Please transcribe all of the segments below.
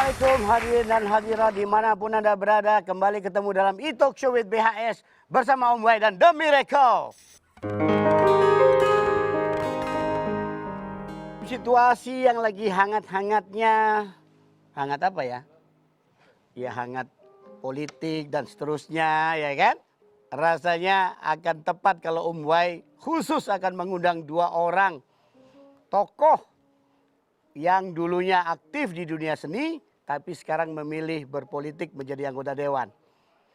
Assalamualaikum hadirin dan hadirat dimanapun Anda berada. Kembali ketemu dalam E-Talk Show with BHS bersama Om Wai dan The Miracle. Situasi yang lagi hangat-hangatnya, hangat apa ya? Ya hangat politik dan seterusnya ya kan? Rasanya akan tepat kalau Om Wai khusus akan mengundang dua orang tokoh yang dulunya aktif di dunia seni, tapi sekarang memilih berpolitik menjadi anggota dewan.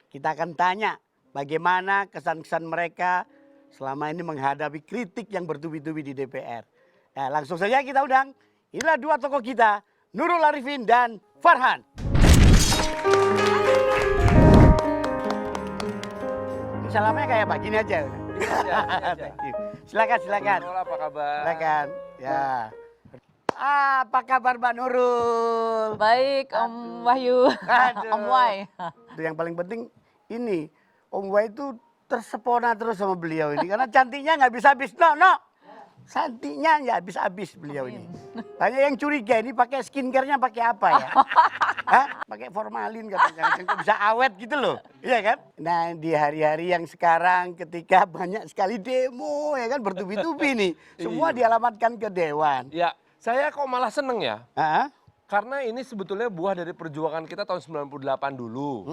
Kita akan tanya bagaimana kesan-kesan mereka selama ini menghadapi kritik yang bertubi-tubi di DPR. Nah, langsung saja kita undang, inilah dua tokoh kita, Nurul Arifin dan Farhan. Salamnya kayak begini aja. Silakan, silakan. Nurul, apa kabar? Silakan, ya. Apa kabar Mbak Nurul? Baik, Om Wahyu. Aduh. Om Wai. Yang paling penting ini, Om Wai itu tersepona terus sama beliau ini. Karena cantiknya nggak bisa habis. No. Cantiknya nggak habis-habis beliau ini. Banyak yang curiga ini pakai skincare-nya pakai apa ya? Hah? Pakai formalin katanya. Kok bisa awet gitu loh. Iya kan? Nah di hari-hari yang sekarang ketika banyak sekali demo ya kan bertubi-tubi nih. Semua dialamatkan ke Dewan. Ya, saya kok malah seneng ya. Hah? Karena ini sebetulnya buah dari perjuangan kita tahun 98 dulu.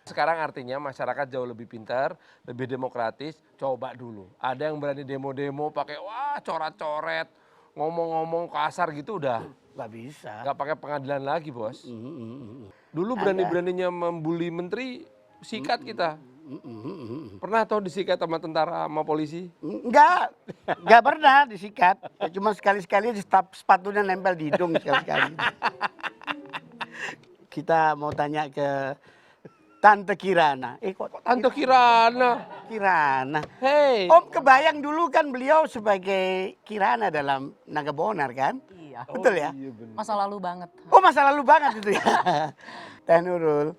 Sekarang artinya masyarakat jauh lebih pintar, lebih demokratis. Coba dulu. Ada yang berani demo-demo pakai wah coret-coret, ngomong-ngomong kasar gitu udah. Nggak bisa. Nggak pakai pengadilan lagi, Bos. Dulu berani-beraninya membuli menteri, sikat kita. Pernah tau disikat sama tentara sama polisi? Enggak pernah disikat. Ya, cuma sekali-sekali sepatunya nempel di hidung sekali-sekali. Kita mau tanya ke Tante Kirana. Kok Tante Kirana? Kirana? Hei. Om kebayang dulu kan beliau sebagai Kirana dalam Naga Bonar kan? Iya. Betul ya? Iya bener. Masa lalu banget. Oh masa lalu banget itu ya. Teh Nurul,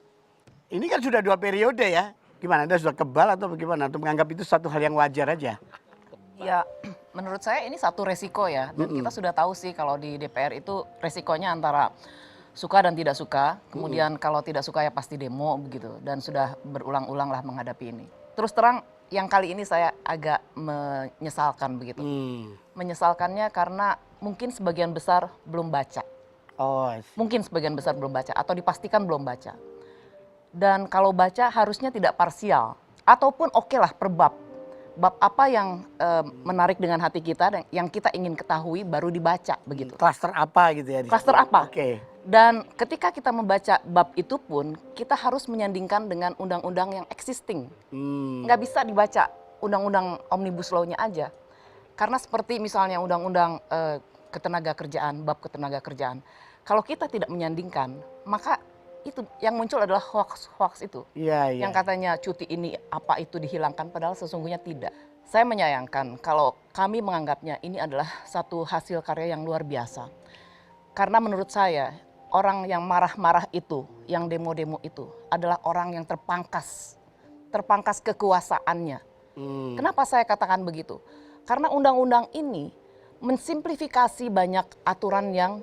ini kan sudah 2 periode ya. Gimana, Anda sudah kebal atau bagaimana? Atau menganggap itu satu hal yang wajar aja? Ya, menurut saya ini satu resiko ya. Dan kita sudah tahu sih kalau di DPR itu resikonya antara suka dan tidak suka. Kemudian kalau tidak suka ya pasti demo begitu. Dan sudah berulang-ulang lah menghadapi ini. Terus terang yang kali ini saya agak menyesalkan begitu. Menyesalkannya karena mungkin sebagian besar belum baca. Oh, Mungkin sebagian besar belum baca atau dipastikan belum baca. Dan kalau baca harusnya tidak parsial. Ataupun oke lah per bab. Bab apa yang menarik dengan hati kita dan yang kita ingin ketahui baru dibaca begitu. Klaster apa gitu ya? Klaster apa? Oke. Dan ketika kita membaca bab itu pun kita harus menyandingkan dengan undang-undang yang existing. Nggak bisa dibaca undang-undang Omnibus Law-nya aja. Karena seperti misalnya undang-undang ketenagakerjaan, bab ketenagakerjaan. Kalau kita tidak menyandingkan, maka itu yang muncul adalah hoax itu. Iya. Yang katanya cuti ini apa itu dihilangkan padahal sesungguhnya tidak. Saya menyayangkan kalau kami menganggapnya ini adalah satu hasil karya yang luar biasa. Karena menurut saya orang yang marah-marah itu, yang demo-demo itu adalah orang yang terpangkas kekuasaannya. Kenapa saya katakan begitu? Karena undang-undang ini mensimplifikasi banyak aturan yang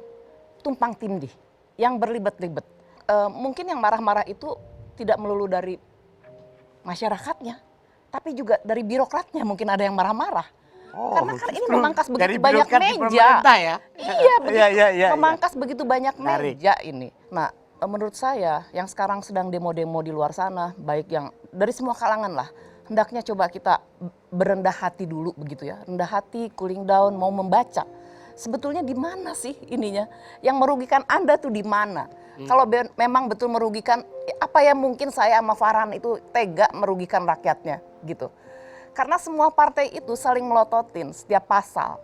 tumpang tindih, yang berlibat-libat. Mungkin yang marah-marah itu tidak melulu dari masyarakatnya, tapi juga dari birokratnya mungkin ada yang marah-marah. Karena kan ini memangkas begitu banyak meja. Ya? Iya, begitu, Iya. memangkas begitu banyak meja ini. Nah, menurut saya yang sekarang sedang demo-demo di luar sana, baik yang dari semua kalangan lah, hendaknya coba kita berendah hati dulu begitu ya. Rendah hati, cooling down, mau membaca. Sebetulnya di mana sih ininya? Yang merugikan Anda tuh di mana? Kalau memang betul merugikan, apa ya mungkin saya sama Farhan itu tega merugikan rakyatnya gitu. Karena semua partai itu saling melototin setiap pasal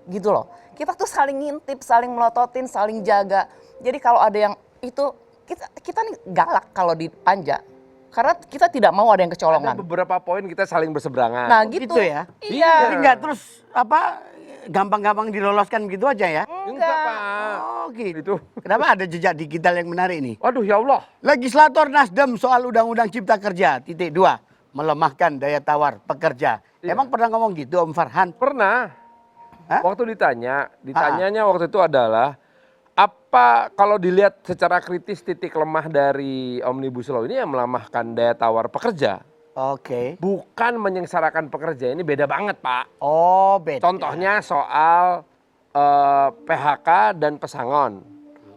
gitu loh. Kita tuh saling ngintip, saling melototin, saling jaga. Jadi kalau ada yang itu, kita nih galak kalau di panja. Karena kita tidak mau ada yang kecolongan. Ada beberapa poin kita saling berseberangan. Nah gitu ya? Iya. Enggak terus apa gampang-gampang diloloskan gitu aja ya? Enggak, Pak. Oh gitu. Itu. Kenapa ada jejak digital yang menarik nih? Waduh ya Allah. Legislator Nasdem soal Undang-Undang Cipta Kerja, #2, melemahkan daya tawar pekerja. Iya. Emang pernah ngomong gitu Om Farhan? Pernah. Hah? Waktu ditanyanya waktu itu adalah Apa kalau dilihat secara kritis titik lemah dari Omnibus Law ini yang melemahkan daya tawar pekerja, Oke. bukan menyengsarakan pekerja. Ini beda banget, Pak. Oh, beda. Contohnya soal PHK dan pesangon.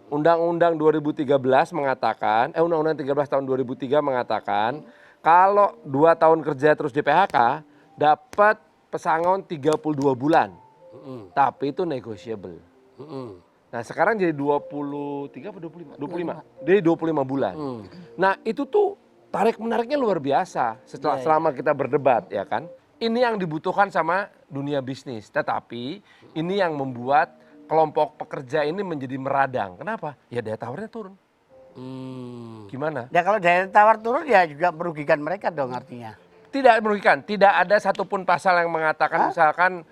Undang-Undang 2013 mengatakan, Undang-Undang 13 tahun 2003 mengatakan, kalau 2 tahun kerja terus di PHK, dapat pesangon 32 bulan. Tapi itu negotiable. Nah sekarang jadi 23 atau 25? 25. Jadi 25 bulan. Nah itu tuh tarik-menariknya luar biasa selama kita berdebat, ya kan. Ini yang dibutuhkan sama dunia bisnis. Tetapi ini yang membuat kelompok pekerja ini menjadi meradang. Kenapa? Ya daya tawarnya turun. Gimana? Ya kalau daya tawar turun ya juga merugikan mereka dong artinya. Tidak merugikan. Tidak ada satupun pasal yang mengatakan misalkan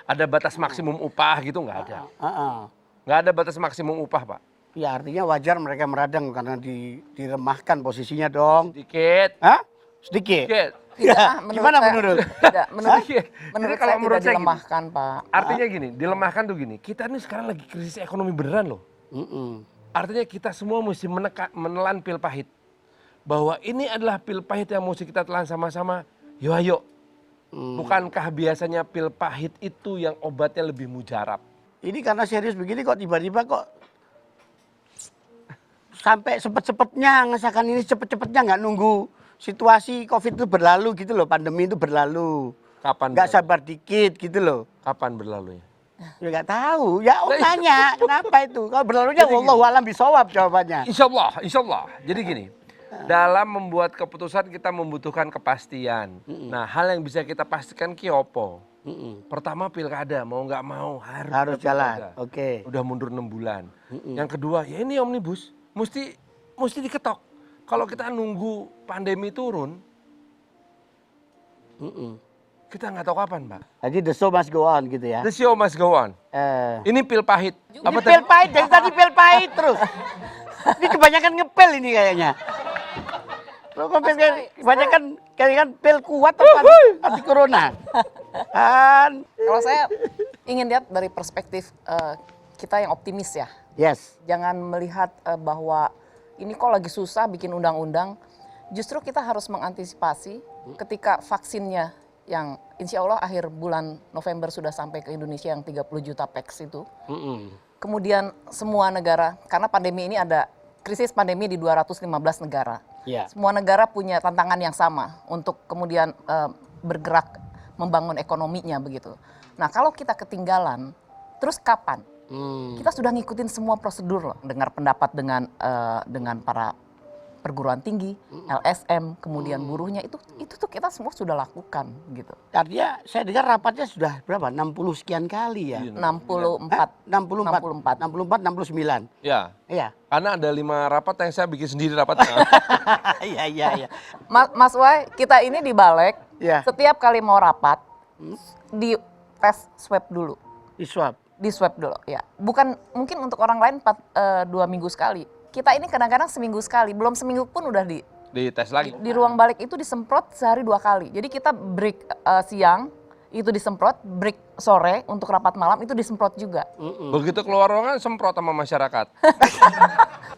ada batas maksimum upah gitu, nggak ada. Nggak ada batas maksimum upah, Pak. Ya artinya wajar mereka meradang karena diremahkan posisinya dong. Sedikit. Hah? Sedikit. Sedikit. Tidak, Gimana saya, menurut? Tidak, menurut, Sedikit. menurut Jadi kalau saya menurut tidak saya gini, dilemahkan, Pak. Artinya gini, dilemahkan tuh gini. Kita ini sekarang lagi krisis ekonomi beneran loh. Artinya kita semua mesti menelan pil pahit. Bahwa ini adalah pil pahit yang mesti kita telan sama-sama. Yo ayo. Bukankah biasanya pil pahit itu yang obatnya lebih mujarab? Ini karena serius begini kok tiba-tiba kok sampai cepet-cepetnya ngesahkan ini cepet-cepetnya nggak nunggu situasi COVID itu berlalu gitu loh, pandemi itu berlalu. Kapan? Nggak sabar dikit gitu loh. Kapan berlalunya? Ya nggak tahu. Ya om nanya kenapa itu? Kalau berlalunya wallahu alam bisawab jawabannya. Insya Allah. Jadi gini, dalam membuat keputusan kita membutuhkan kepastian. Nah, hal yang bisa kita pastikan kiopo. Pertama pilkada, mau nggak mau Harus ada jalan. pilkada. Oke. Udah mundur 6 bulan. Yang kedua, ya ini omnibus, mesti diketok. Kalau kita nunggu pandemi turun, kita nggak tahu kapan, Pak. Jadi the show must go on gitu ya. The show must go on. Ini pil pahit. Ini pil pahit, dari tadi pil pahit terus. Ini kebanyakan ngepel ini kayaknya. Lo kebanyakan kan pil kuat apa anti corona. Kan. Kalau saya ingin lihat dari perspektif kita yang optimis ya. Yes. Jangan melihat bahwa ini kok lagi susah bikin undang-undang. Justru kita harus mengantisipasi ketika vaksinnya yang insya Allah akhir bulan November sudah sampai ke Indonesia yang 30 juta pax itu. Kemudian semua negara, karena pandemi ini ada krisis pandemi di 215 negara. Yeah. Semua negara punya tantangan yang sama untuk kemudian bergerak membangun ekonominya begitu. Nah kalau kita ketinggalan, terus kapan? Kita sudah ngikutin semua prosedur loh, dengar pendapat dengan para perguruan tinggi, LSM, kemudian buruhnya itu tuh kita semua sudah lakukan gitu. Artinya saya dengar rapatnya sudah berapa? 60 sekian kali ya. 64. 64, 69. Ya. Iya. Karena ada 5 rapat yang saya bikin sendiri rapatnya. Iya. Mas Wai, kita ini di Balek, Iya. setiap kali mau rapat, di tes swab dulu. Di swab dulu, ya. Bukan mungkin untuk orang lain 2 minggu sekali. Kita ini kadang-kadang seminggu sekali, belum seminggu pun udah di Dites lagi. Di ruang balik itu disemprot sehari 2 kali. Jadi kita break siang, itu disemprot, break sore untuk rapat malam itu disemprot juga. Begitu keluar ruangan semprot sama masyarakat.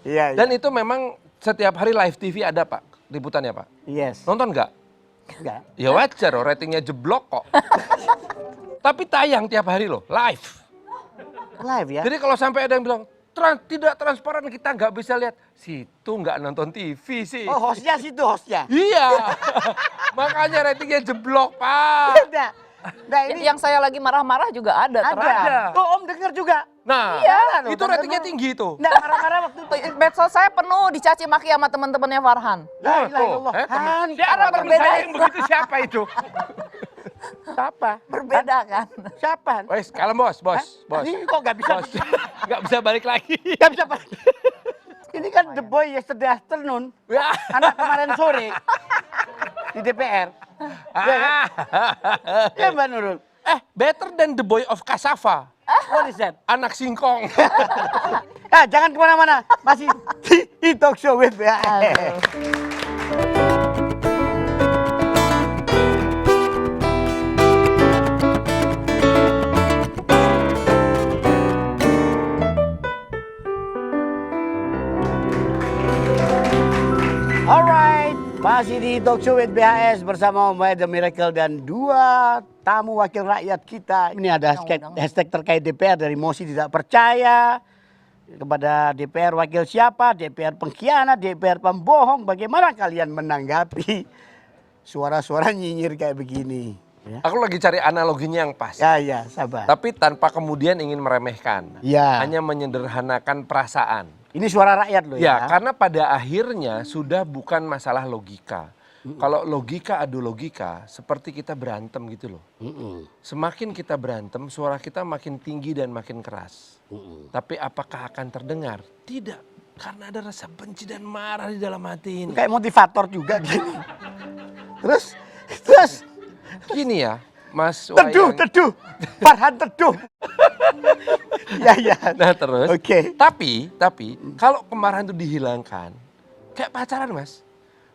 Iya. Dan itu memang setiap hari live TV ada, Pak, liputannya, Pak. Yes. Nonton nggak? Enggak. Ya wajar, ratingnya jeblok kok. Tapi tayang tiap hari loh, live. Live ya. Jadi kalau sampai ada yang bilang, tidak transparan, kita nggak bisa lihat. Situ nggak nonton TV sih. Oh hostnya situ hostnya. Iya. Makanya ratingnya jeblok, Pak. Ada. Nah ini Yang saya lagi marah-marah juga ada. ada. Oh om dengar juga. Nah, Iya, itu ratingnya tinggi tuh. Nggak marah-marah waktu itu. Medsos saya penuh dicaci maki sama teman-temannya Farhan. La ilaha illallah. Han, Siapa teman berbeda saya yang itu. begitu siapa itu? siapa? Berbeda kan. Siapa? Wes, kalem bos. Ini kok nggak bisa? Bos. Nggak bisa balik lagi. Nggak bisa Pak. Ini kan The Boy Yesterday Afternoon. Ya. Anak kemarin sore di DPR. Ya Mbak Nurul. Better than the boy of Kasava. What is that? Anak singkong. Jangan kemana-mana. Masih di Talk Show with di Talk Show with BHS bersama Om Wahid The Miracle dan dua tamu wakil rakyat kita. Ini ada hashtag terkait DPR dari Mosi tidak percaya kepada DPR wakil siapa, DPR pengkhianat, DPR pembohong. Bagaimana kalian menanggapi suara-suara nyinyir kayak begini? Ya. Aku lagi cari analoginya yang pas. Ya, sabar. Tapi tanpa kemudian ingin meremehkan. Ya. Hanya menyederhanakan perasaan. Ini suara rakyat loh Ya, ya. karena pada akhirnya sudah bukan masalah logika. Kalau logika adu logika, seperti kita berantem gitu loh. Semakin kita berantem, suara kita makin tinggi dan makin keras. Tapi apakah akan terdengar? Tidak, karena ada rasa benci dan marah di dalam hati ini. Kayak motivator juga gini. Terus. Gini ya, Mas Teduh. Farhan teduh. Ya. Nah terus, Oke. tapi kalau kemarahan itu dihilangkan, kayak pacaran Mas.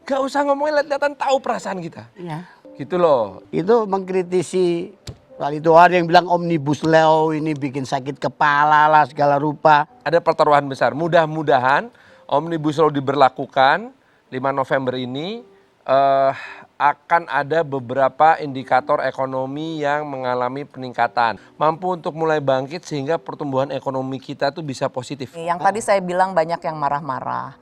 Gak usah ngomongin lihat-lihatan, tahu perasaan kita. Ya. Gitu loh. Itu mengkritisi soal itu, ada yang bilang omnibus law ini bikin sakit kepala lah segala rupa. Ada pertaruhan besar. Mudah-mudahan omnibus law diberlakukan 5 November ini akan ada beberapa indikator ekonomi yang mengalami peningkatan. Mampu untuk mulai bangkit sehingga pertumbuhan ekonomi kita tuh bisa positif. Yang tadi saya bilang banyak yang marah-marah.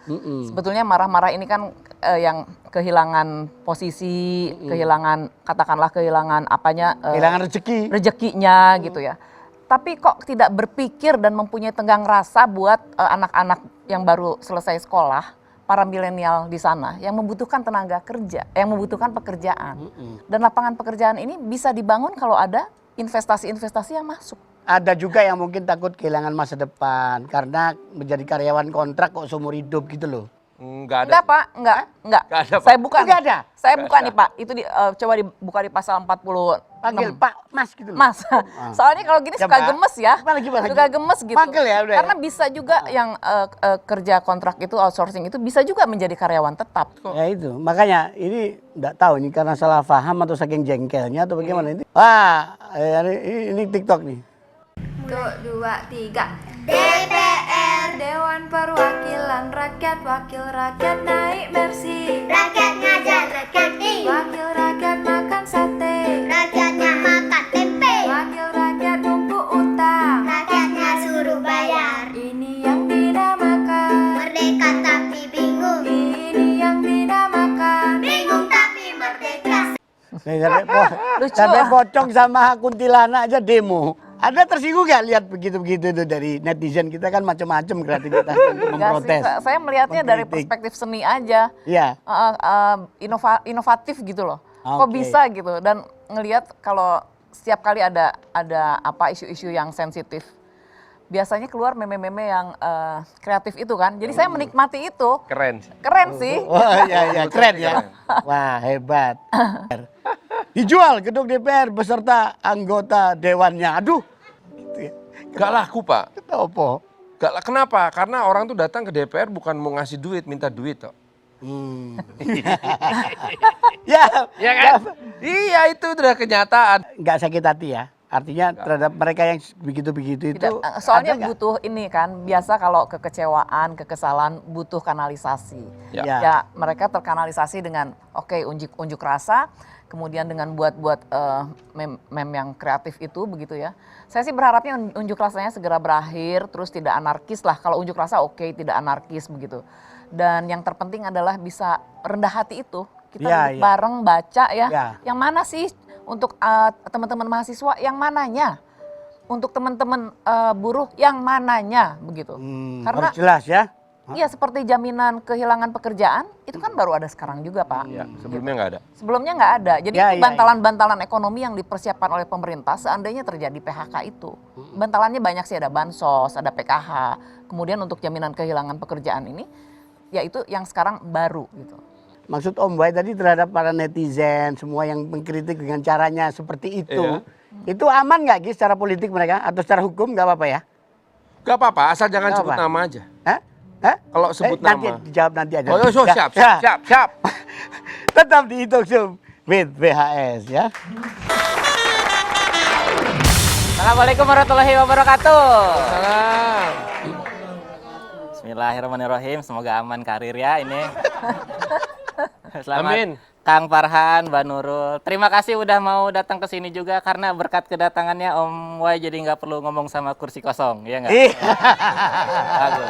Sebetulnya marah-marah ini kan yang kehilangan posisi, kehilangan apanya? Kehilangan rezekinya gitu ya. Tapi kok tidak berpikir dan mempunyai tenggang rasa buat anak-anak yang baru selesai sekolah, para milenial di sana yang membutuhkan tenaga kerja, yang membutuhkan pekerjaan. Dan lapangan pekerjaan ini bisa dibangun kalau ada investasi-investasi yang masuk. Ada juga yang mungkin takut kehilangan masa depan karena menjadi karyawan kontrak kok seumur hidup gitu loh. Enggak ada. Enggak Pak, enggak. Nggak ada, Pak. Saya buka. Nggak ada? Saya buka nih Pak. Itu coba dibuka di pasal 40. Panggil Pak, Mas gitu loh. Mas. Soalnya kalau gini suka Coba. gemes ya. Gimana? Suka gemes gitu. Panggil ya udah. Karena bisa juga yang kerja kontrak itu, outsourcing itu bisa juga menjadi karyawan tetap. Ya itu, makanya ini enggak tahu ini karena salah paham atau saking jengkelnya atau bagaimana ini. Wah, ini TikTok nih. 1, 2, 3. DPR Dewan Perwakilan Rakyat, Wakil Rakyat naik Mercy, Rakyat ngajar, rakyat ing. Wakil Rakyat makan sate, Rakyatnya makan tempe. Wakil Rakyat numpuk utang. Rakyatnya suruh bayar. Ini yang dinamakan, Merdeka tapi bingung. ini yang dinamakan. Bingung tapi merdeka. Sampai pocong sama kuntilanak aja demo. Ada tersinggung gak lihat begitu-begitu itu dari netizen? Kita kan macam-macam kreativitas untuk Enggak memprotes. sih, saya melihatnya dari mengkritik. perspektif seni aja. Iya. Inovatif gitu loh. Kok Oke. bisa gitu, dan ngelihat kalau setiap kali ada apa isu-isu yang sensitif, biasanya keluar meme-meme yang kreatif itu kan. Jadi saya menikmati itu. Keren. Keren sih. Wah, ya keren ya. Wah, hebat. Dijual gedung DPR beserta anggota dewannya. Aduh. Gitu ya. Gak laku Pak. Apa? Gak lah, kenapa? Karena orang tuh datang ke DPR bukan mau ngasih duit, minta duit kok. Ya, Iya kan? Iya, itu udah kenyataan. nggak sakit hati ya. Artinya terhadap mereka yang begitu-begitu itu. Tidak, soalnya ada nggak? butuh ini kan, biasa kalau kekecewaan, kekesalan butuh kanalisasi. Ya. Ya, mereka terkanalisasi dengan unjuk rasa, kemudian dengan buat meme yang kreatif itu begitu ya. Saya sih berharapnya unjuk rasanya segera berakhir, terus tidak anarkis lah. Kalau unjuk rasa tidak anarkis begitu. Dan yang terpenting adalah bisa rendah hati itu. Kita Ya, duduk ya. bareng baca ya. Ya. Yang mana sih untuk teman-teman mahasiswa yang mananya? Untuk teman-teman buruh yang mananya begitu. Karena Harus jelas ya. iya seperti jaminan kehilangan pekerjaan itu kan baru ada sekarang juga Pak. Ya, sebelumnya nggak ada. Sebelumnya nggak ada. Jadi Ya, itu ya, bantalan-bantalan ekonomi yang dipersiapkan oleh pemerintah seandainya terjadi PHK itu. Bantalannya banyak sih, ada bansos, ada PKH. Kemudian untuk jaminan kehilangan pekerjaan ini, ya itu yang sekarang baru gitu. Maksud Om Wahid tadi terhadap para netizen semua yang mengkritik dengan caranya seperti itu. Itu aman nggak Gi secara politik mereka atau secara hukum nggak apa-apa ya? Gak apa-apa, asal jangan Nggak sebut apa. nama aja. Hah? Hah? Kalau sebut nanti nama. dijawab nanti aja. Oh, Ya, siap. ya. Tetap di Talk Show with BHS ya. Assalamualaikum warahmatullahi wabarakatuh. Salam. Bismillahirrahmanirrahim. Semoga aman karir ya ini. Selamat Amin. Kang Farhan, Mbak Nurul. Terima kasih udah mau datang ke sini juga karena berkat kedatangannya Om Wai jadi nggak perlu ngomong sama kursi kosong, ya nggak? Bagus.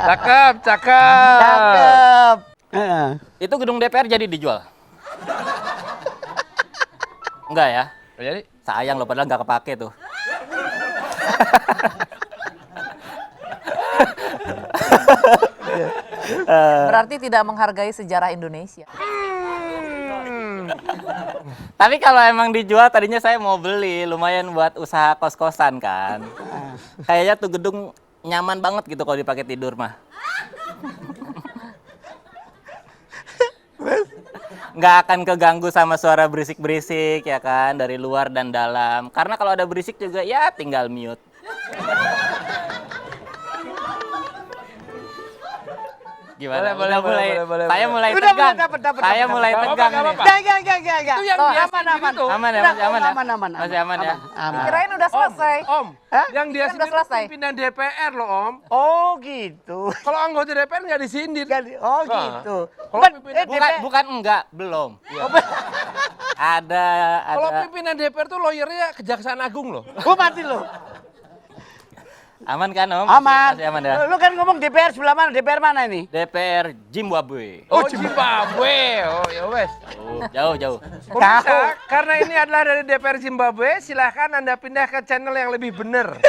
Cakep, cakep. Cakep. Heeh. Itu gedung DPR jadi dijual? Enggak ya? Jadi Sayang loh, padahal nggak kepake tuh. Berarti tidak menghargai sejarah Indonesia. Tapi kalau emang dijual, tadinya saya mau beli, lumayan buat usaha kos-kosan kan. Kayaknya tuh gedung nyaman banget gitu kalau dipakai tidur mah. Nggak akan keganggu sama suara berisik-berisik ya kan, dari luar dan dalam. Karena kalau ada berisik juga ya tinggal mute. Gimana? Boleh, Udah boleh, mulai, boleh, saya boleh. mulai Udah, tegang. dapat. Saya mulai Nggak tegang apa-apa, nih. nggak apa-apa. Enggak. Itu yang Tuh, dia aman. sendiri tuh. Aman ya, Udah, masih aman ya? aman. Masih aman ya? Aman. Kirain udah selesai. Om, Hah? yang dia Kan udah sendiri selesai. pimpinan DPR loh, Om. Oh gitu. Kalau anggota DPR nggak disindir. Oh Nah, gitu. kalau Bukan, pimpinan Bukan enggak, belum. Ada. Kalau pimpinan DPR tuh lawyernya Kejaksaan Agung loh. Gua mati loh. Aman kan Om? Aman. Masih aman ya? Lu kan ngomong DPR sebelah mana? DPR mana ini? DPR Zimbabwe. Oh, Zimbabwe. Oh, ya wes. Jauh. Pemirsa, karena ini adalah dari DPR Zimbabwe, silahkan Anda pindah ke channel yang lebih benar.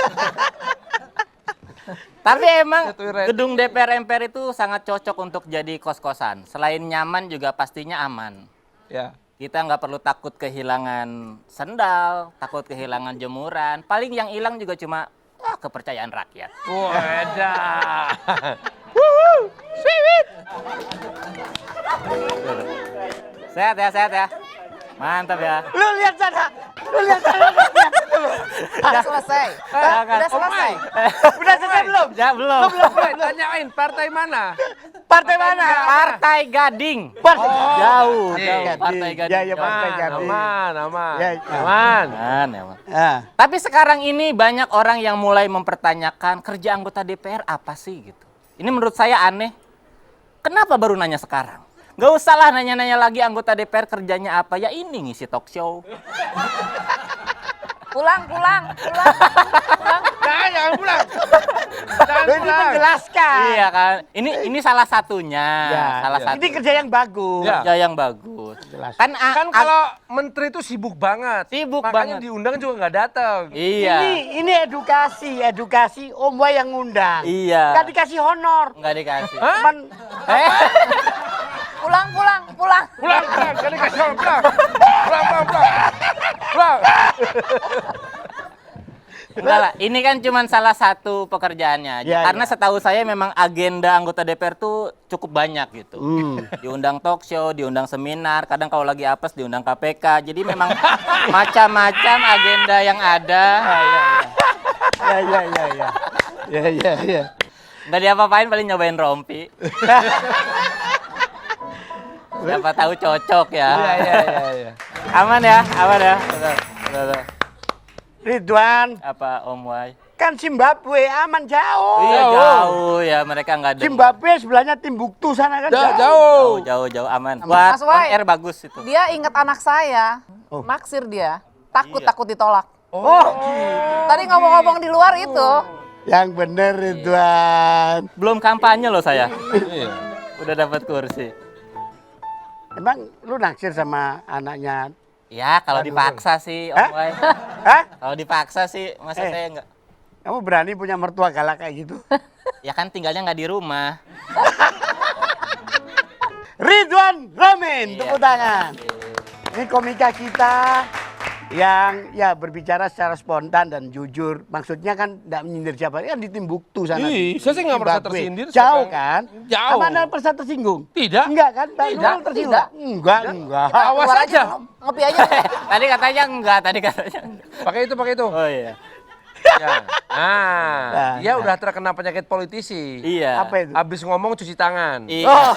Tapi emang Satu red. gedung DPR MPR itu sangat cocok untuk jadi kos-kosan. Selain nyaman juga pastinya aman. Ya. Kita nggak perlu takut kehilangan sendal, takut kehilangan jemuran. Paling yang hilang juga cuma kepercayaan rakyat. Wadah. Sehat ya. Mantap ya. Lu lihat sana. Udah selesai. Udah selesai. Udah selesai belum? Ya belum. Boleh tanyain partai mana? Partai mana? Partai Gading. Partai. Jauh. Gading. Partai Gading. Ya, Partai Gading. Aman. Ya, Aman. Aman. Ah. Tapi sekarang ini banyak orang yang mulai mempertanyakan kerja anggota DPR apa sih gitu. Ini menurut saya aneh. Kenapa baru nanya sekarang? Nggak usah lah nanya-nanya lagi anggota DPR kerjanya apa. Ya ini ngisi talk show. Pulang. Jangan pulang. Jangan Lu ini pulang. menjelaskan. Iya kan. Ini salah satunya. Ya, salah ya. satu. Ini kerja yang bagus. Ya. Kerja yang bagus. Jelas. Kan, Kan kalau menteri itu sibuk banget. Sibuk Makanya banget. diundang juga nggak datang. Iya. Ini edukasi Om Wai yang ngundang. Iya. Gak dikasih honor. Nggak dikasih. Hah? Cuman Pulang. Pulang. Kali kasih orang pulang. Pulang. Enggak lah, ini kan cuma salah satu pekerjaannya aja. Ya, Karena ya. setahu saya memang agenda anggota DPR tuh cukup banyak gitu. Diundang talk show, diundang seminar, kadang kalau lagi apes diundang KPK. Jadi memang macam-macam agenda yang ada. Ya. Nggak diapa-apain, paling nyobain rompi. Siapa tahu cocok ya. Iya. Aman ya. Udah. Ridwan, Apa Om Wai? kan Zimbabwe aman jauh. Iya jauh ya, mereka nggak ada. Zimbabwe sebelahnya Timbuktu sana kan Jauh. Jauh aman. Buat Mas Wai. on air bagus itu. Dia inget anak saya. Oh. Naksir dia. Takut Iya. ditolak. Oh, Tadi ngomong-ngomong di luar itu. yang bener Ridwan. Belum kampanye loh saya. Iya. Udah dapat kursi. Emang lu naksir sama anaknya? Ya, kalau dipaksa sih, Om Hah? Wai. Hah? Kalau dipaksa sih, masa Eh. saya nggak? Kamu berani punya mertua galak kayak gitu? Ya kan tinggalnya nggak di rumah. Ridwan Ramin, Iya. tepuk tangan. Ini komika kita yang ya berbicara secara spontan dan jujur. Maksudnya kan tidak menyindir siapa, kan di Timbuktu sana. Ih, saya sih nggak merasa Zimbabwe. tersindir, Jauh siapa yang- kan? Jauh. Apa Anda merasa tersinggung? Tidak. Enggak kan? Mbak Tidak. Nurul tersinggung? Enggak. Awas Keluar aja. Ngopi aja. Tadi katanya enggak. Pakai itu. Oh iya. Ya. Nah, dia nah. udah terkena penyakit politisi. Iya. Apa itu? Habis ngomong cuci tangan. Iya. Oh.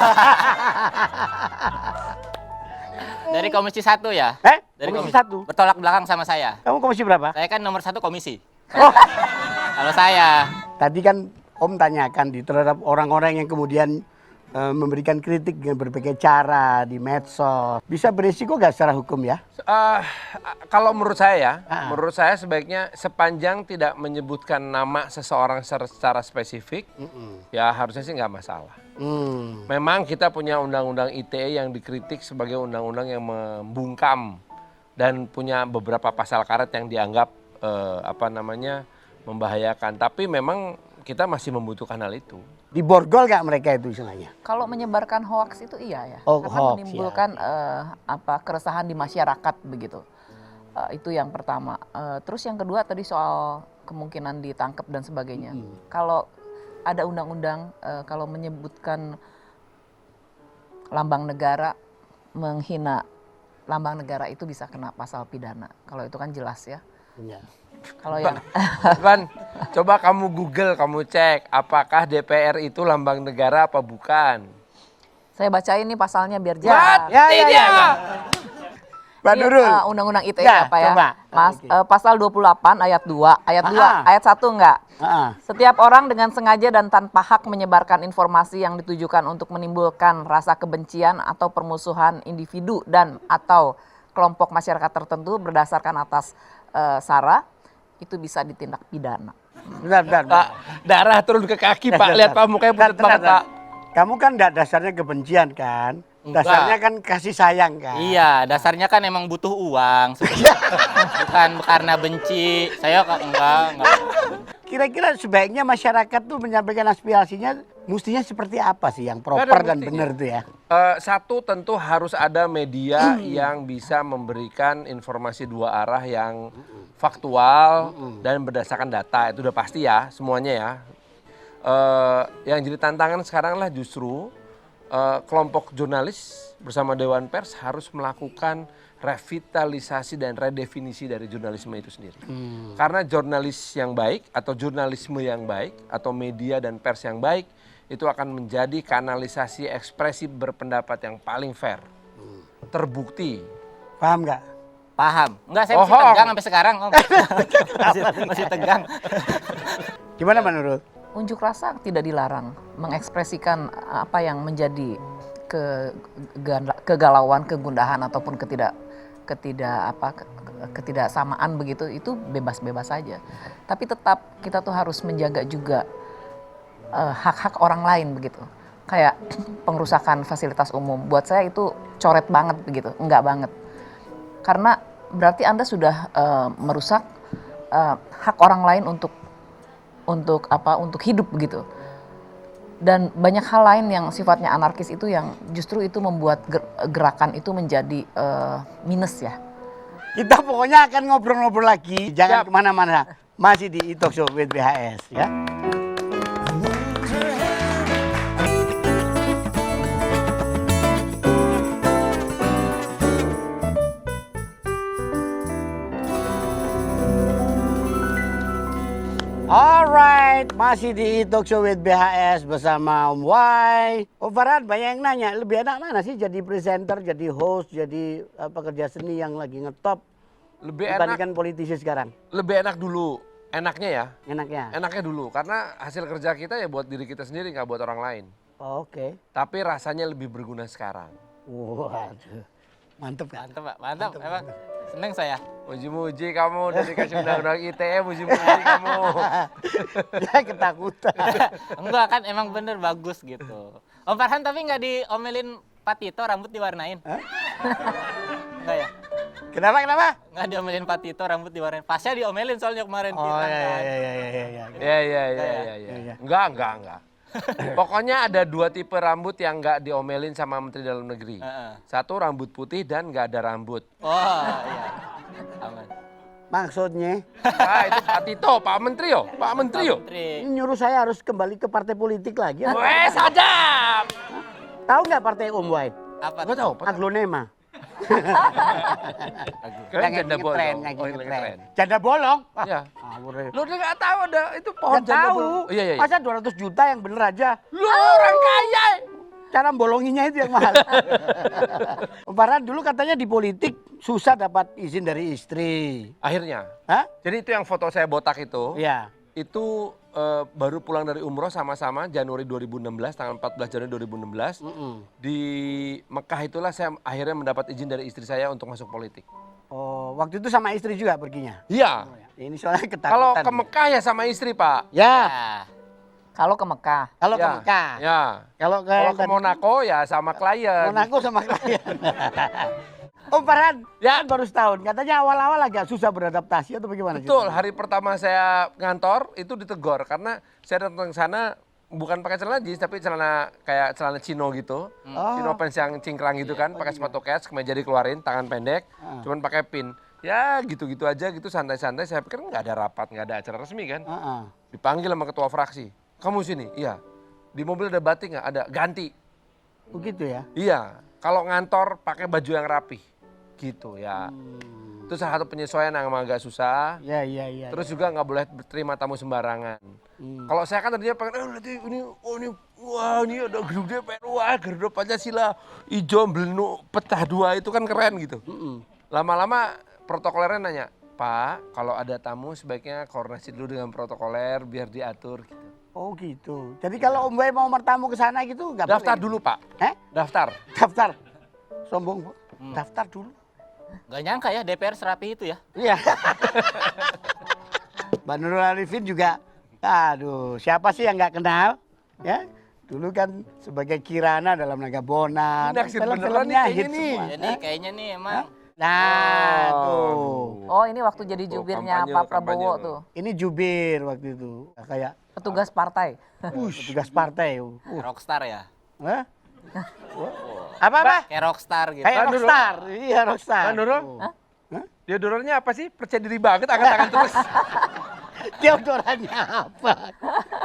Dari Komisi 1 ya? Dari Komisi 1. Bertolak belakang sama saya. Kamu komisi berapa? Saya kan nomor 1 komisi. Oh. Kalau saya. Tadi kan Om tanyakan di terhadap orang-orang yang kemudian memberikan kritik dengan berbagai cara di medsos. Bisa berisiko nggak secara hukum ya? Kalau menurut saya ya, Ah. menurut saya sebaiknya sepanjang tidak menyebutkan nama seseorang secara spesifik, ya harusnya sih nggak masalah. Memang kita punya undang-undang ITE yang dikritik sebagai undang-undang yang membungkam dan punya beberapa pasal karet yang dianggap membahayakan. Tapi memang kita masih membutuhkan hal itu. Diborgol nggak mereka itu istilahnya? Kalau menyebarkan hoaks itu iya ya, Oh, karena hoax, menimbulkan keresahan di masyarakat begitu. Itu yang pertama. Terus yang kedua tadi soal kemungkinan ditangkap dan sebagainya. Kalau ada undang-undang kalau menyebutkan lambang negara, menghina lambang negara itu bisa kena pasal pidana. Kalau itu kan jelas ya. Iya. Kalau yang Van, coba kamu Google, kamu cek apakah DPR itu lambang negara apa bukan. saya bacain nih pasalnya biar Mati jelas. dia! Pak Ini, Nurul. Undang-undang ITE Ya, apa ya? coba. Pasal 28 ayat 2. Ayat 2, ayat 1 enggak? Setiap orang dengan sengaja dan tanpa hak menyebarkan informasi yang ditujukan untuk menimbulkan rasa kebencian atau permusuhan individu dan atau kelompok masyarakat tertentu berdasarkan atas sara, itu bisa ditindak pidana. Bentar. Pak, darah turun ke kaki Pak, lihat Pak mukanya pucat banget Pak. Kamu kan enggak dasarnya kebencian kan? Enggak. Dasarnya kan kasih sayang kan? Iya, dasarnya kan emang butuh uang sebenarnya. Bukan karena benci. Saya enggak. Kira-kira sebaiknya masyarakat tuh menyampaikan aspirasinya mestinya seperti apa sih yang Nggak ada proper dan mestinya. benar tuh ya? Satu tentu harus ada media yang bisa memberikan informasi dua arah yang faktual dan berdasarkan data. Itu udah pasti ya semuanya ya. Yang jadi tantangan sekarang lah justru kelompok jurnalis bersama Dewan Pers harus melakukan revitalisasi dan redefinisi dari jurnalisme itu sendiri. Karena jurnalis yang baik atau jurnalisme yang baik atau media dan pers yang baik itu akan menjadi kanalisasi ekspresi berpendapat yang paling fair. Terbukti. Paham nggak? Paham. Enggak, saya masih Oh, tegang sampai sekarang. Om. masih tegang. Gimana Pak Nurul? Unjuk rasa tidak dilarang mengekspresikan apa yang menjadi kegalauan, kegundahan ataupun ketidaksamaan begitu, itu bebas-bebas saja. Tapi tetap kita tuh harus menjaga juga hak-hak orang lain begitu. Kayak pengrusakan fasilitas umum. Buat saya itu coret banget begitu, enggak banget. Karena berarti Anda sudah merusak hak orang lain untuk hidup begitu. Dan banyak hal lain yang sifatnya anarkis itu yang justru itu membuat gerakan itu menjadi minus ya. Kita pokoknya akan ngobrol-ngobrol lagi. Jangan kemana-mana. Masih di Talk Show with BHS ya. Alright, masih di Talk Show with BHS bersama Om Wai. Om Farhan, banyak yang nanya, lebih enak mana sih jadi presenter, jadi host, jadi pekerja seni yang lagi ngetop Lebih enak, dibandingkan politisi sekarang? lebih enak dulu. Enaknya ya, Enaknya? enaknya dulu. Karena hasil kerja kita ya buat diri kita sendiri, nggak buat orang lain. Oh, oke. Tapi rasanya lebih berguna sekarang. Waduh, mantep kan? Mantap, Pak. Mantap. Emang seneng saya. Muji-muji kamu udah dikasih undang-undang ITE, muji-muji kamu. Dia ketakutan. Enggak kan emang bener bagus gitu. Om Farhan tapi nggak diomelin Pak Tito rambut diwarnain? Enggak ya? Kenapa? Nggak diomelin Pak Tito rambut diwarnain. Pasnya diomelin soalnya kemarin. Oh bilang iya, kan. iya. Iya. Enggak. Pokoknya ada dua tipe rambut yang nggak diomelin sama Menteri Dalam Negeri. Satu rambut putih dan nggak ada rambut. Oh iya. Aman. Maksudnya, Ah itu Pak Tito, Pak Menteri yo, Pak Menteri yo. Menteri. ini nyuruh saya harus kembali ke partai politik lagi. Weh sadap. Tahu nggak partai Om Wai? Apa? Gak tahu. Aglonema. Kalian janda bolong. Yang Oh, yang ngetren. keren. Janda bolong? Iya. Ngawur. Lo udah nggak tahu ada itu pohon Nggak janda tahu. bolong. Oh, iya. Masa 200 juta yang bener aja? Lo orang kaya. Cara bolonginya itu yang mahal. Om Farhan dulu katanya di politik susah dapat izin dari istri. Akhirnya. Hah? Jadi itu yang foto saya botak itu. Iya. itu baru pulang dari umroh sama-sama Januari 2016, tanggal 14 Januari 2016. Di Mekah itulah saya akhirnya mendapat izin dari istri saya untuk masuk politik. Oh, waktu itu sama istri juga perginya? Iya. Ini soalnya ketakutan. Kalau ke Mekah ya sama istri, Pak. Ya, Ya. Kalau ke Mekah. kalau ke Ya, Mekah. Ya. Kalau Kalau ke Monaco ya sama klien. Monaco sama klien. Om Farhan, Ya. kan baru setahun. Katanya awal-awal agak susah beradaptasi atau bagaimana? Betul, hari pertama saya ngantor itu ditegor karena saya datang ke sana bukan pakai celana jeans tapi celana kayak celana chino gitu. Chino pants yang cingkrang gitu kan, pakai sepatu kets, kemeja dikeluarin, tangan pendek, cuman pakai pin. Ya gitu-gitu aja gitu santai-santai. Saya pikir nggak ada rapat, nggak ada acara resmi kan. Heeh. Dipanggil sama ketua fraksi. Kamu sini? Iya. Di mobil ada batik nggak? Ada. Ganti. Begitu ya? Iya. Kalau ngantor pakai baju yang rapi. Gitu ya. Itu salah satu penyesuaian yang emang agak susah. Ya, iya. Terus juga nggak boleh terima tamu sembarangan. Kalau saya kan tadinya pengen, nanti ini, wah ini ada gedung DPR, wah Garuda Pancasila, hijau belenu pecah dua itu kan keren gitu. Lama-lama protokolernya nanya, Pak, kalau ada tamu sebaiknya koordinasi dulu dengan protokoler biar diatur. Gitu. Oh gitu. Jadi kalau Om Boy mau bertamu ke sana gitu nggak Daftar boleh? dulu Pak, Eh? daftar. Daftar. Sombong, Bu. Daftar dulu. Nggak nyangka ya DPR serapi itu ya. Iya. Mbak Nurul Arifin juga, aduh, siapa sih yang nggak kenal? Ya, dulu kan sebagai Kirana dalam Naga Bona, Ini naksir beneran film-filmnya nih hit kayaknya nih. semua. Ya nih kayaknya nih emang. Nah, tuh. Oh, ini waktu jadi Tuh, jubirnya kampanye, Pak Prabowo kampanye tuh. Ini jubir waktu itu, kayak Petugas partai. petugas partai. Rockstar ya. Hah? Apa? Kayak rockstar gitu. Kayak Mbak Nurul. rockstar, iya rockstar. Mbak Nurul, Hah? deodorannya apa sih? Percaya diri banget, angkat-angkat terus. Deodorannya apa?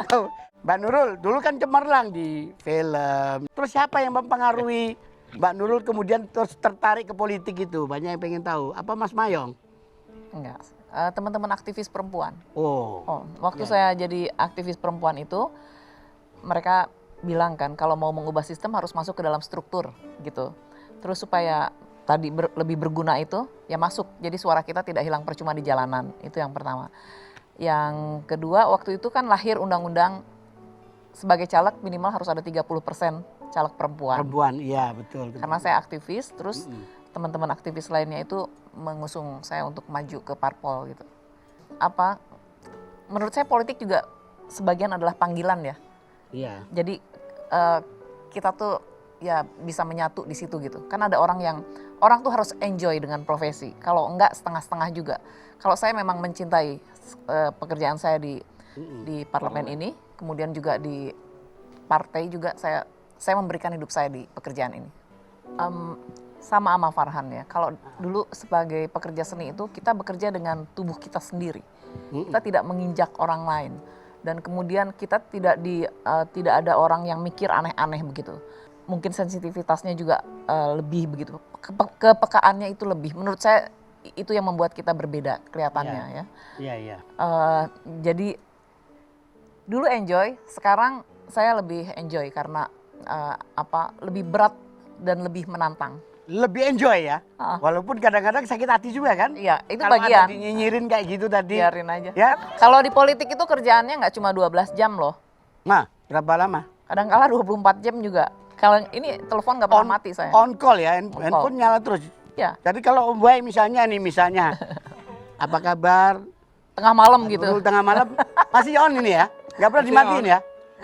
Tuh, Mbak Nurul, dulu kan cemerlang di film. Terus siapa yang mempengaruhi Mbak Nurul kemudian terus tertarik ke politik itu? Banyak yang pengen tahu. Apa Mas Mayong? Enggak. Teman-teman aktivis perempuan. Oh, Waktu saya jadi aktivis perempuan itu, mereka bilang kan kalau mau mengubah sistem harus masuk ke dalam struktur gitu. Terus supaya tadi lebih berguna itu, ya masuk. Jadi suara kita tidak hilang percuma di jalanan. Itu yang pertama. Yang kedua, waktu itu kan lahir undang-undang sebagai caleg minimal harus ada 30% caleg perempuan. perempuan, iya betul. Karena saya aktivis, terus teman-teman aktivis lainnya itu mengusung saya untuk maju ke parpol gitu. Menurut saya politik juga sebagian adalah panggilan ya. Iya. Jadi kita tuh ya bisa menyatu di situ gitu. Kan ada orang tuh harus enjoy dengan profesi. Kalau enggak setengah-setengah juga. Kalau saya memang mencintai pekerjaan saya di parlemen ini, kemudian juga di partai juga saya memberikan hidup saya di pekerjaan ini. Sama Farhan ya. Kalau dulu sebagai pekerja seni itu kita bekerja dengan tubuh kita sendiri. Kita tidak menginjak orang lain. Dan kemudian kita tidak ada orang yang mikir aneh-aneh begitu. Mungkin sensitivitasnya juga lebih begitu. Kepekaannya itu lebih. Menurut saya itu yang membuat kita berbeda kelihatannya ya. Iya. Jadi dulu enjoy, sekarang saya lebih enjoy karena lebih berat dan lebih menantang. Lebih enjoy ya. Walaupun kadang-kadang sakit hati juga kan? Iya, itu Kalau bagian. ada dinyinyirin kayak gitu tadi. Biarin aja. Ya. Kalau di politik itu kerjaannya nggak cuma 12 jam loh. Nah, berapa lama? Kadang-kala 24 jam juga. Kalau ini telepon nggak pernah mati saya. On call ya, call. handphone nyala terus. Ya, Jadi kalau Om Boy misalnya, apa kabar? tengah malam gitu. Nurul tengah malam masih on ini ya? Nggak pernah Masih dimatiin on. ya?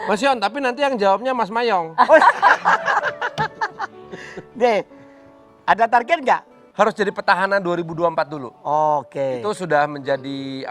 Mas Yon, tapi nanti yang jawabnya Mas Mayong. Deh, ada target nggak? Harus jadi petahana 2024 dulu. Oke. Itu sudah menjadi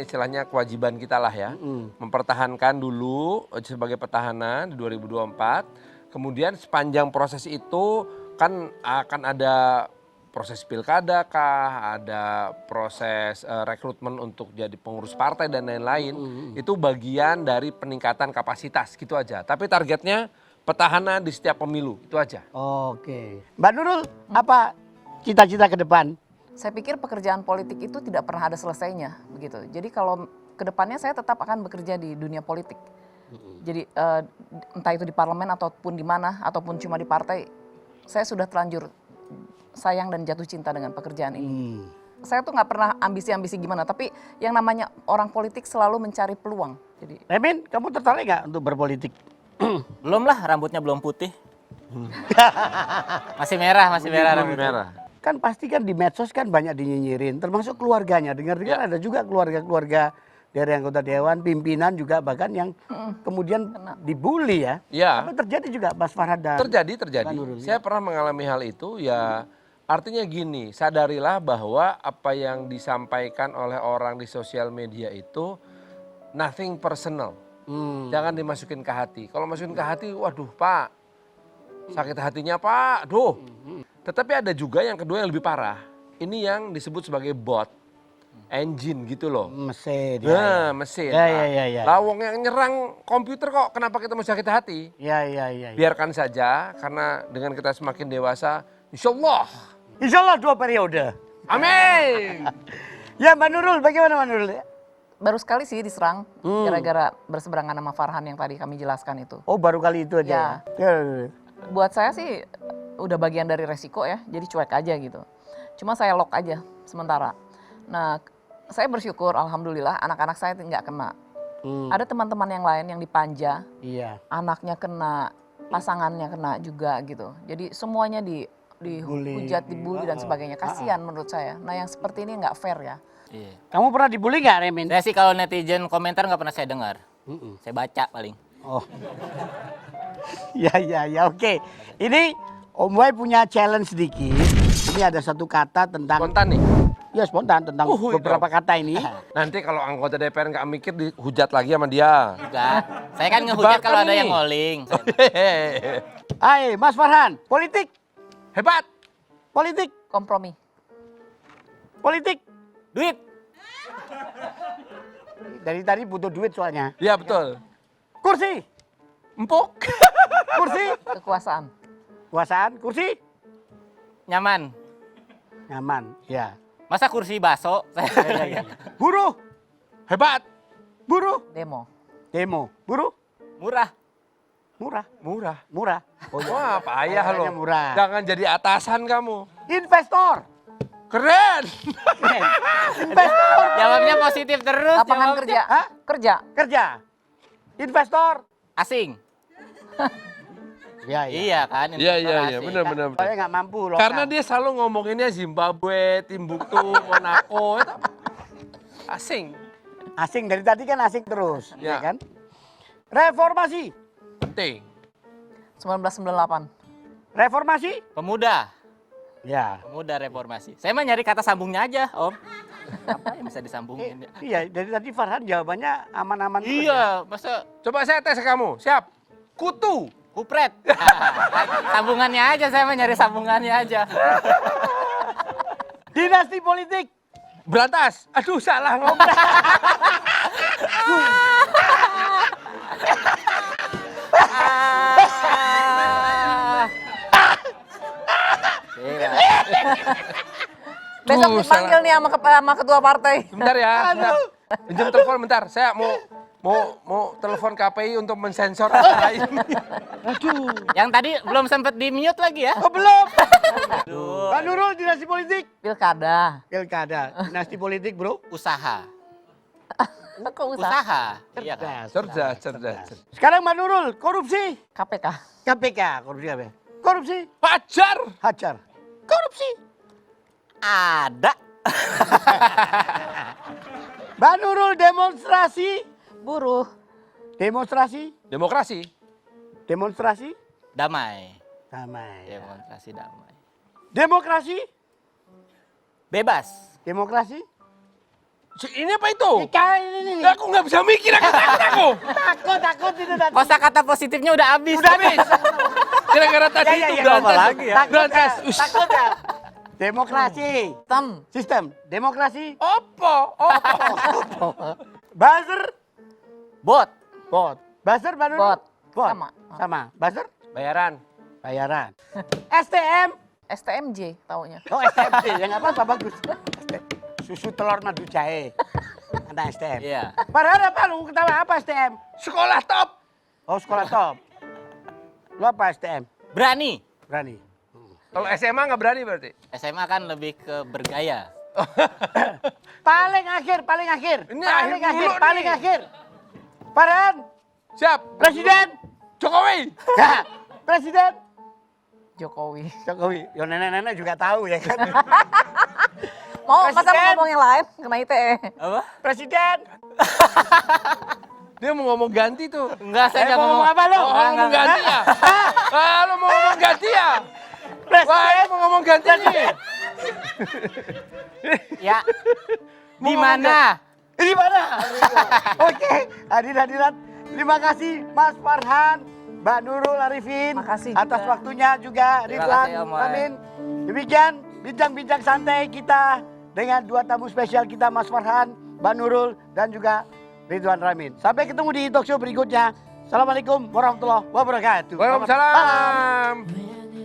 istilahnya kewajiban kita lah ya. Mempertahankan dulu sebagai petahana di 2024. Kemudian sepanjang proses itu kan akan ada proses pilkada kah, ada proses rekrutmen untuk jadi pengurus partai dan lain-lain. Itu bagian dari peningkatan kapasitas gitu aja. Tapi targetnya petahana di setiap pemilu, itu aja. Oke. Mbak Nurul, apa cita-cita ke depan? Saya pikir pekerjaan politik itu tidak pernah ada selesainya begitu. Jadi kalau kedepannya saya tetap akan bekerja di dunia politik. Jadi entah itu di parlemen ataupun di mana, ataupun cuma di partai, saya sudah terlanjur sayang dan jatuh cinta dengan pekerjaan ini. saya tuh nggak pernah ambisi-ambisi gimana, tapi yang namanya orang politik selalu mencari peluang. Jadi Remin, kamu tertarik nggak untuk berpolitik? Belum lah, rambutnya belum putih. Masih merah rambutnya. Merah. Kan pasti kan di medsos kan banyak dinyinyirin, termasuk keluarganya. Dengar-dengar ada juga keluarga-keluarga dari anggota dewan, pimpinan juga bahkan yang kemudian dibully ya. Ya. Apa terjadi juga Mas Farhad dan Terjadi. Pak Nurul, Saya pernah mengalami hal itu ya. Artinya gini, sadarilah bahwa apa yang disampaikan oleh orang di sosial media itu nothing personal. Jangan dimasukin ke hati. Kalau masukin ke hati, waduh Pak, sakit hatinya Pak, duh. Tetapi ada juga yang kedua yang lebih parah. Ini yang disebut sebagai bot, engine gitu loh. mesin. Nah, mesin. Ya. Lawong yang nyerang komputer kok, kenapa kita mau sakit hati? Ya. Biarkan saja, karena dengan kita semakin dewasa, insya Insya Allah 2 periode. amin. Ya Mbak Nurul, bagaimana Mbak Nurul? baru sekali sih diserang gara-gara berseberangan sama Farhan yang tadi kami jelaskan itu. Oh baru kali itu aja ya? Buat saya sih udah bagian dari resiko ya, jadi cuek aja gitu. Cuma saya lock aja sementara. Nah, saya bersyukur alhamdulillah anak-anak saya nggak kena. Ada teman-teman yang lain yang dipanja, Iya. anaknya kena, pasangannya kena juga gitu. Jadi semuanya dihujat, dibully dan sebagainya. Kasihan menurut saya. Nah yang seperti ini nggak fair ya. Iya. Kamu pernah dibully nggak Remin? Saya sih kalau netizen komentar nggak pernah saya dengar. Saya baca paling. Oh. Ya, oke. Ini Om Boy punya challenge sedikit. Ini ada satu kata tentang Spontan nih. Ya spontan tentang beberapa kata ini. Nanti kalau anggota DPR nggak mikir dihujat lagi sama dia. Enggak. Saya kan ngehujat kalau ada ini. yang ngoling. Hai, Mas Farhan, politik, Hebat. politik, Kompromi. politik. Duit. Dari tadi butuh duit soalnya. Iya betul. Kursi, Empuk. kursi, Kekuasaan. kekuasaan, kursi, Nyaman. nyaman. Ya. Masa kursi baso? Buruh, Hebat. buruh, Demo. demo, buruh, Murah. murah, Murah. murah. Wah payah Anggarannya loh. murah. Jangan jadi atasan kamu. Investor, Keren. investor, Jawabnya positif terus. Lapangan jawabnya. kerja. Hah? Kerja. kerja, investor. Asing. Ya, Iya kan? Iya investor asing. benar. Soalnya nggak mampu loh. Karena dia selalu ngomonginnya Zimbabwe, Timbuktu, Monaco. Itu asing. asing dari tadi kan asing terus, Ya. ya kan? Reformasi, Penting. 1998. reformasi, Pemuda. ya. Pemuda reformasi. Saya mah nyari kata sambungnya aja, Om. Apa yang bisa disambungin? Iya, dari tadi Farhan jawabannya aman-aman terus ya. Iya, masa Coba saya tes ke kamu. Siap. Kutu. kupret. Sambungannya aja, saya mah nyari sambungannya aja. Dinasti politik, Berantas. Aduh salah ngomong. Iya. Besok Tuh, dipanggil nih sama ketua partai. Bentar ya. Bentar. Pinjam telepon bentar. Saya mau telepon KPI untuk mensensor acara ini. Aduh. Yang tadi belum sempat di-mute lagi ya. oh belum. Pak Nurul, dinasti politik, Pilkada. pilkada, dinasti politik bro. Usaha. Kok usaha? Usaha. Iya kan? Cerdas. Sekarang Pak Nurul, korupsi, KPK. KPK, korupsi apa? Korupsi, Hajar. hajar, korupsi. Ada. Mbak Nurul, demonstrasi, Buruh. demonstrasi, Demokrasi. demonstrasi, Damai. damai. Demonstrasi damai. Demokrasi, Bebas. demokrasi. Ini apa itu? Ini. Aku nggak bisa mikir. Aku takut aku. Takut itu tadi. Kosa kata positifnya udah habis. Udah habis. Kira-kira tadi Ya, itu ya, berantas. lagi ya. Berantas. Takut ya. Demokrasi, sistem, demokrasi, Opo. buzzer, Bot. bot, buzzer Mbak Nurul. Bot. Bot. Sama. Buzzer, Bayaran. bayaran. STM, STMJ taunya. oh STMJ, yang apa bagus. Susu telur madu jahe, anak STM. Iya. Padahal apa lu ketawa apa STM? Sekolah top. Oh sekolah top. Lu apa STM? Berani. Berani. Kalau SMA nggak berani berarti. SMA kan lebih ke bergaya. Paling akhir. Ini akhir dulu nih. Paling akhir. Farhan, Siap. Presiden. Jokowi. Ya, Presiden. Jokowi. Jokowi. Yo nenek-nenek juga tahu ya kan. Masa Presiden. mau ngomong yang lain? Kena ITE. Apa? Presiden. Dia mau ngomong ganti tuh. Enggak, saya nggak mau ngomong. apa lo? Oh, ngomong ganti ya? Lo mau ngomong ganti ya? Wah, Presiden. mau ngomong ganti nih. Ya. Di mana? Ini mana? Oke, hadirat. Terima kasih Mas Farhan, Mbak Nurul Arifin Makasih atas juga. waktunya juga Terima Ridwan kasih, Om Wai. Amin. Demikian bincang-bincang santai kita dengan dua tamu spesial kita Mas Farhan, Mbak Nurul dan juga Ridwan Ramin. Sampai ketemu di talk show berikutnya. Assalamualaikum warahmatullahi wabarakatuh. Waalaikumsalam.